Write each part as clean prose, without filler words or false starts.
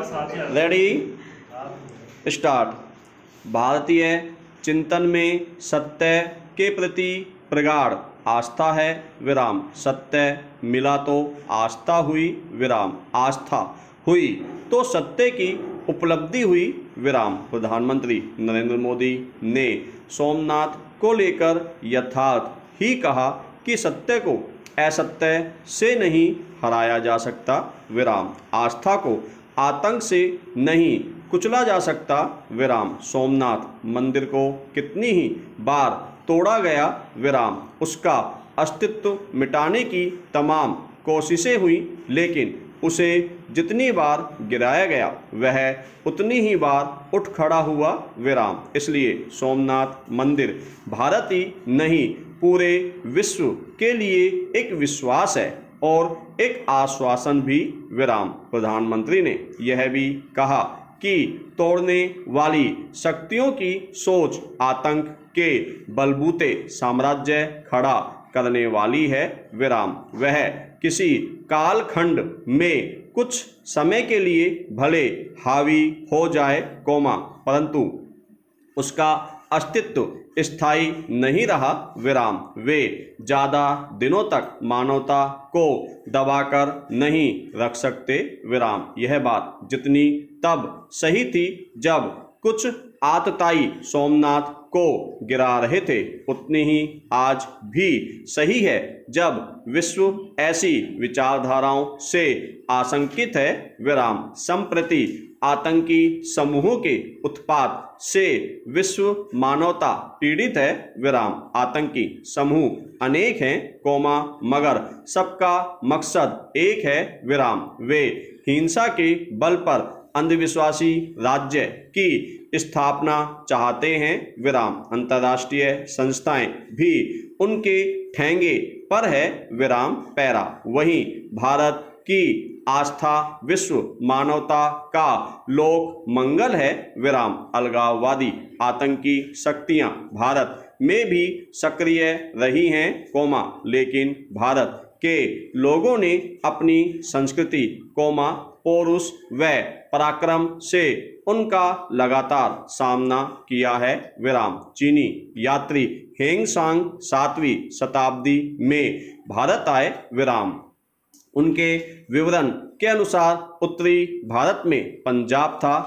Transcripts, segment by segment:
Ready start. भारतीय चिंतन में सत्य के प्रति प्रगाढ़ आस्था है विराम। सत्य मिला तो आस्था हुई विराम। आस्था हुई तो सत्य की उपलब्धि हुई विराम। प्रधानमंत्री नरेंद्र मोदी ने सोमनाथ को लेकर यथार्थ ही कहा कि सत्य को असत्य से नहीं हराया जा सकता विराम। आस्था को आतंक से नहीं कुचला जा सकता विराम। सोमनाथ मंदिर को कितनी ही बार तोड़ा गया विराम। उसका अस्तित्व मिटाने की तमाम कोशिशें हुई, लेकिन उसे जितनी बार गिराया गया वह उतनी ही बार उठ खड़ा हुआ विराम। इसलिए सोमनाथ मंदिर भारत ही नहीं पूरे विश्व के लिए एक विश्वास है और एक आश्वासन भी विराम। प्रधानमंत्री ने यह भी कहा कि तोड़ने वाली शक्तियों की सोच आतंक के बलबूते साम्राज्य खड़ा करने वाली है विराम। वह किसी कालखंड में कुछ समय के लिए भले हावी हो जाए परंतु उसका अस्तित्व स्थायी नहीं रहा विराम। वे ज़्यादा दिनों तक मानवता को दबाकर नहीं रख सकते विराम। यह बात जितनी तब सही थी जब कुछ आतताई सोमनाथ को गिरा रहे थे, उतनी ही आज भी सही है जब विश्व ऐसी विचारधाराओं से आशंकित है विराम। संप्रति आतंकी समूहों के उत्पात से विश्व मानवता पीड़ित है विराम। आतंकी समूह अनेक हैं मगर सबका मकसद एक है विराम। वे हिंसा के बल पर अंधविश्वासी राज्य की स्थापना चाहते हैं विराम। अंतर्राष्ट्रीय संस्थाएं भी उनके ठेंगे पर है विराम पैरा। वहीं भारत की आस्था विश्व मानवता का लोक मंगल है विराम। अलगाववादी आतंकी शक्तियां भारत में भी सक्रिय रही हैं लेकिन भारत के लोगों ने अपनी संस्कृति पौरुष व पराक्रम से उनका लगातार सामना किया है विराम। चीनी यात्री हेंगसांग 7वीं शताब्दी में भारत आए विराम। उनके विवरण के अनुसार उत्तरी भारत में पंजाब था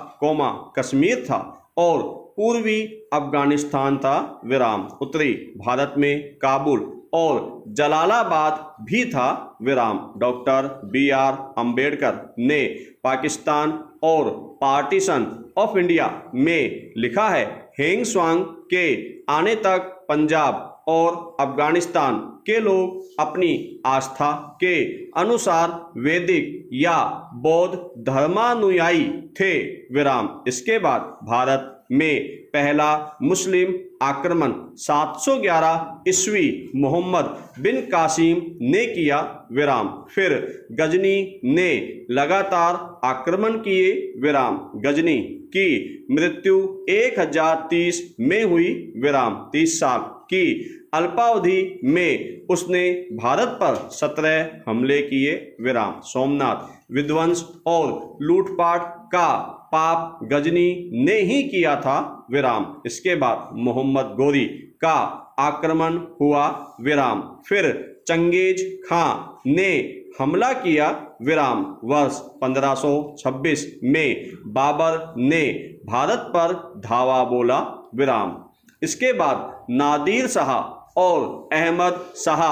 कश्मीर था और पूर्वी अफगानिस्तान था विराम। उत्तरी भारत में काबुल और जलालाबाद भी था विराम। डॉक्टर BR अम्बेडकर ने पाकिस्तान और पार्टीशन ऑफ इंडिया में लिखा है, हेंगस्वांग के आने तक पंजाब और अफगानिस्तान के लोग अपनी आस्था के अनुसार वैदिक या बौद्ध धर्मानुयायी थे विराम। इसके बाद भारत में पहला मुस्लिम आक्रमण 711 ईस्वी मोहम्मद बिन कासिम ने किया विराम। फिर गजनी ने लगातार आक्रमण किए विराम। गजनी की मृत्यु 1030 में हुई विराम। 30 साल की अल्पावधि में उसने भारत पर 17 हमले किए विराम। सोमनाथ विध्वंस और लूटपाट का पाप गजनी ने ही किया था विराम। इसके बाद मोहम्मद गोरी का आक्रमण हुआ विराम। फिर चंगेज खां ने हमला किया विराम। वर्ष 1526 में बाबर ने भारत पर धावा बोला विराम। इसके बाद नादिर शाह और अहमद शाह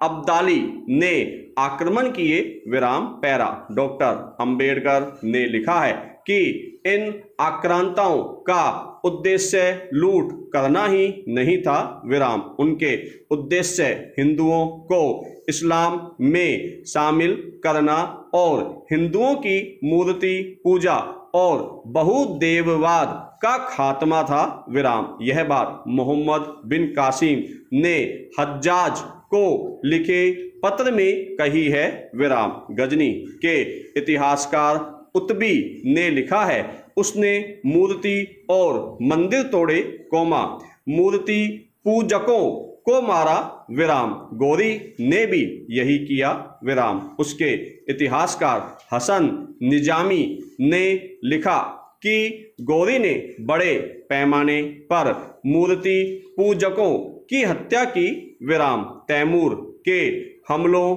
अब्दाली ने आक्रमण किए विराम पैरा। डॉक्टर अंबेडकर ने लिखा है कि इन आक्रांताओं का उद्देश्य लूट करना ही नहीं था विराम। उनके उद्देश्य हिंदुओं को इस्लाम में शामिल करना और हिंदुओं की मूर्ति पूजा और बहुदेववाद का खात्मा था विराम। यह बात मोहम्मद बिन कासिम ने हज्जाज को लिखे पत्र में कही है विराम। गजनी के इतिहासकार उत्बी ने लिखा है, उसने मूर्ति और मंदिर तोड़े मूर्ति पूजकों को मारा विराम, गौरी ने भी यही किया विराम। उसके इतिहासकार हसन निजामी ने लिखा कि गौरी ने बड़े पैमाने पर मूर्ति पूजकों की हत्या की विराम। तैमूर के हमलों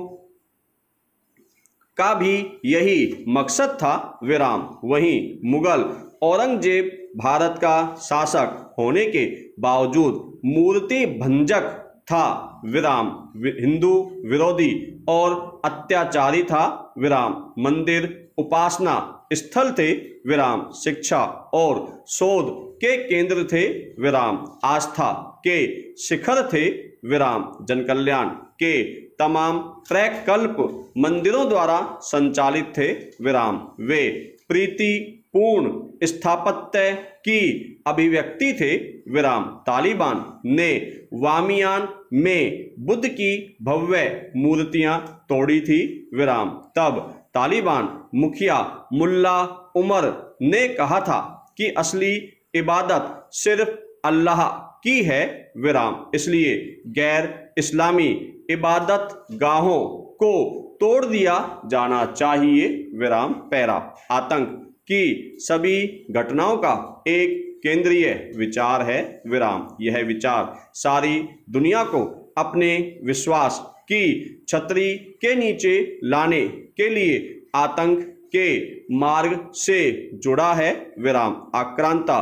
का भी यही मकसद था विराम। वहीं मुगल औरंगजेब भारत का शासक होने के बावजूद मूर्ति भंजक था विराम, हिंदू विरोधी और अत्याचारी था विराम। मंदिर उपासना स्थल थे विराम, शिक्षा और शोध के केंद्र थे विराम, आस्था के शिखर थे विराम, जनकल्याण के तमाम प्रकल्प मंदिरों द्वारा संचालित थे विराम। वे प्रीति पूर्ण स्थापत्य की अभिव्यक्ति थे विराम। तालिबान ने वामियान में बुद्ध की भव्य मूर्तियां तोड़ी थी विराम। तब तालिबान मुखिया मुल्ला उमर ने कहा था कि असली इबादत सिर्फ अल्लाह की है विराम, इसलिए गैर इस्लामी इबादत गाहों को तोड़ दिया जाना चाहिए विराम। पैरा आतंक की सभी घटनाओं का एक केंद्रीय विचार है विराम। यह विचार सारी दुनिया को अपने विश्वास की छतरी के नीचे लाने के लिए आतंक के मार्ग से जुड़ा है विराम। आक्रांता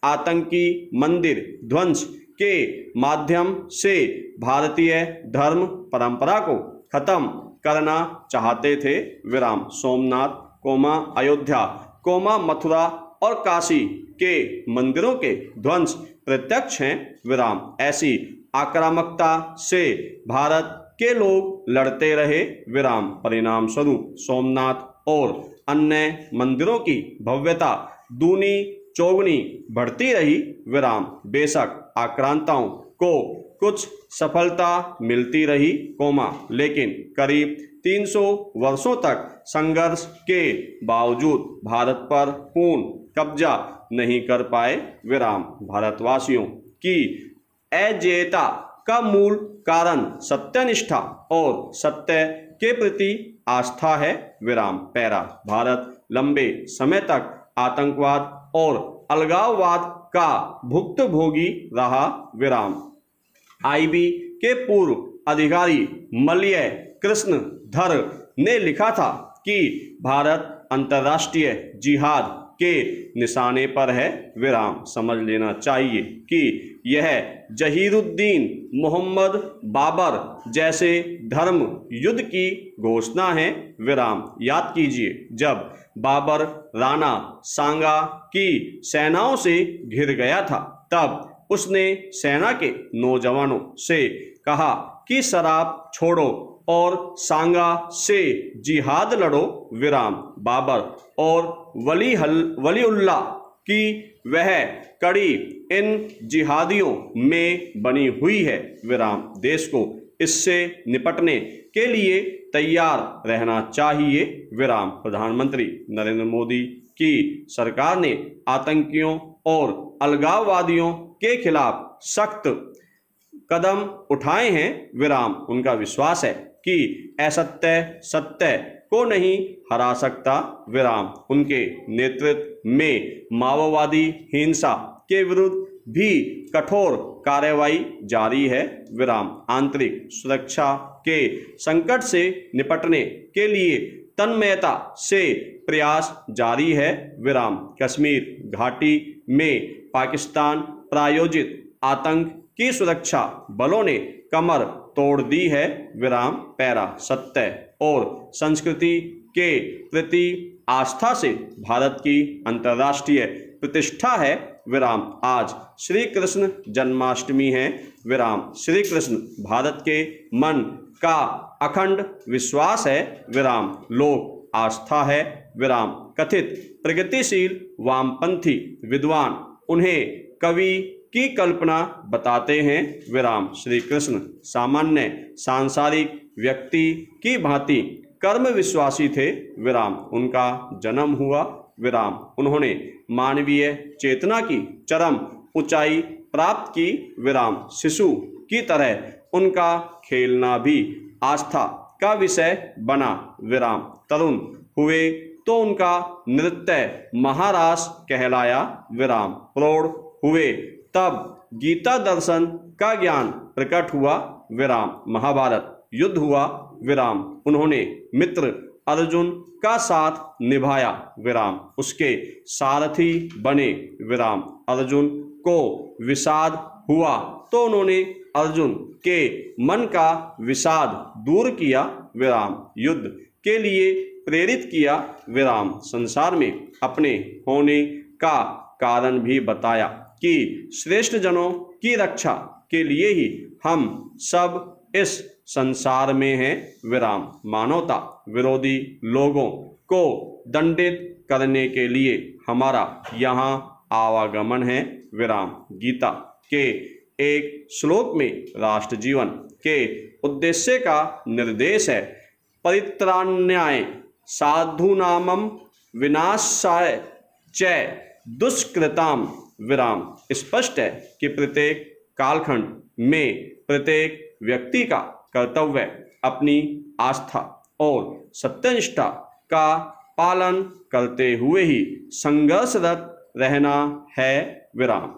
आतंकी मंदिर ध्वंस के माध्यम से भारतीय धर्म परंपरा को खत्म करना चाहते थे विराम। सोमनाथ कोमा अयोध्या कोमा मथुरा और काशी के मंदिरों के ध्वंस प्रत्यक्ष हैं विराम। ऐसी आक्रामकता से भारत के लोग लड़ते रहे विराम। परिणाम स्वरूप सोमनाथ और अन्य मंदिरों की भव्यता दूनी चौगुनी बढ़ती रही विराम। बेशक आक्रांताओं को कुछ सफलता मिलती रही कोमा, लेकिन करीब 300 वर्षों तक संघर्ष के बावजूद भारत पर पूर्ण कब्जा नहीं कर पाए विराम। भारतवासियों की अजेयता का मूल कारण सत्यनिष्ठा और सत्य के प्रति आस्था है विराम। पैरा भारत लंबे समय तक आतंकवाद और अलगाववाद का भुक्तभोगी रहा विराम। आईबी के पूर्व अधिकारी मलय कृष्ण धर ने लिखा था कि भारत अंतर्राष्ट्रीय जिहाद के निशाने पर है विराम। समझ लेना चाहिए कि यह जहीरुद्दीन मोहम्मद बाबर जैसे धर्म युद्ध की घोषणा है विराम। याद कीजिए, जब बाबर राणा सांगा की सेनाओं से घिर गया था तब उसने सेना के नौजवानों से कहा कि शराब छोड़ो और सांगा से जिहाद लड़ो विराम। बाबर और वलीउल्लाह की वह कड़ी इन जिहादियों में बनी हुई है विराम। देश को इससे निपटने के लिए तैयार रहना चाहिए विराम। प्रधानमंत्री नरेंद्र मोदी की सरकार ने आतंकियों और अलगाववादियों के खिलाफ सख्त कदम उठाए हैं विराम। उनका विश्वास है कि असत्य सत्य को नहीं हरा सकता विराम। उनके नेतृत्व में माओवादी हिंसा के विरुद्ध भी कठोर कार्रवाई जारी है विराम। आंतरिक सुरक्षा के संकट से निपटने के लिए तन्मयता से प्रयास जारी है विराम। कश्मीर घाटी में पाकिस्तान प्रायोजित आतंक की सुरक्षा बलों ने कमर तोड़ दी है विराम। पैरा सत्य और संस्कृति के प्रति आस्था से भारत की अंतर्राष्ट्रीय प्रतिष्ठा है विराम। आज श्री कृष्ण जन्माष्टमी है विराम। श्री कृष्ण भारत के मन का अखंड विश्वास है विराम। लोक आस्था है विराम। कथित प्रगतिशील वामपंथी विद्वान उन्हें कवि की कल्पना बताते हैं विराम। श्री कृष्ण सामान्य सांसारिक व्यक्ति की भांति कर्म विश्वासी थे विराम। उनका जन्म हुआ विराम। उन्होंने मानवीय चेतना की चरम ऊंचाई प्राप्त की विराम। शिशु की तरह उनका खेलना भी आस्था का विषय बना विराम। तरुण हुए तो उनका नृत्य महारास कहलाया विराम। प्रौढ़ हुए तब गीता दर्शन का ज्ञान प्रकट हुआ विराम। महाभारत युद्ध हुआ विराम। उन्होंने मित्र अर्जुन का साथ निभाया विराम। उसके सारथी बने विराम। अर्जुन को विषाद हुआ तो उन्होंने अर्जुन के मन का विषाद दूर किया विराम। युद्ध के लिए प्रेरित किया विराम। संसार में अपने होने का कारण भी बताया कि श्रेष्ठ जनों की रक्षा के लिए ही हम सब इस संसार में हैं विराम। मानवता विरोधी लोगों को दंडित करने के लिए हमारा यहाँ आवागमन है विराम। गीता के एक श्लोक में राष्ट्र जीवन के उद्देश्य का निर्देश है। परित्राणाय साधूनाम विनाशाय च दुष्कृताम विराम। स्पष्ट है कि प्रत्येक कालखंड में प्रत्येक व्यक्ति का कर्तव्य अपनी आस्था और सत्यनिष्ठा का पालन करते हुए ही संघर्षरत रहना है विराम।